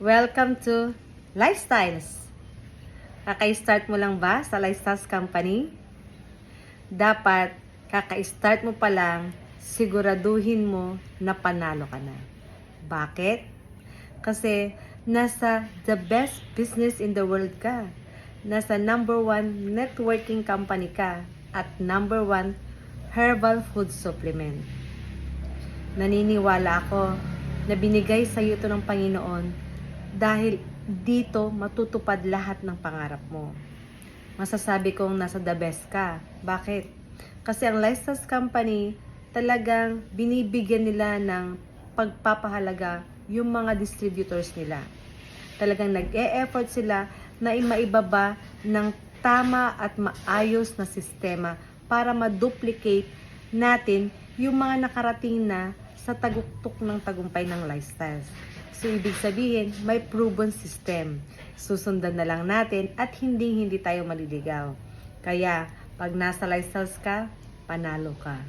Welcome to Lifestyles. Kaka-start mo lang ba sa Lifestyles Company? Dapat, kaka-start mo pa lang, siguraduhin mo na panalo ka na. Bakit? Kasi nasa the best business in the world ka. Nasa number 1 networking company ka at number 1 herbal food supplement. Naniniwala ako na binigay sa iyo ito ng Panginoon dahil dito matutupad lahat ng pangarap mo. Masasabi kong nasa the best ka. Bakit? Kasi ang Lifestyles Company talagang binibigyan nila ng pagpapahalaga yung mga distributors nila. Talagang nag-e-effort sila na maibaba ng tama at maayos na sistema para ma-duplicate natin yung mga nakarating na sa taguktok ng tagumpay ng Lifestyles. So, ibig sabihin, may proven system. Susundan na lang natin at hindi tayo maliligaw. Kaya, pag nasa Lifestyles ka, panalo ka.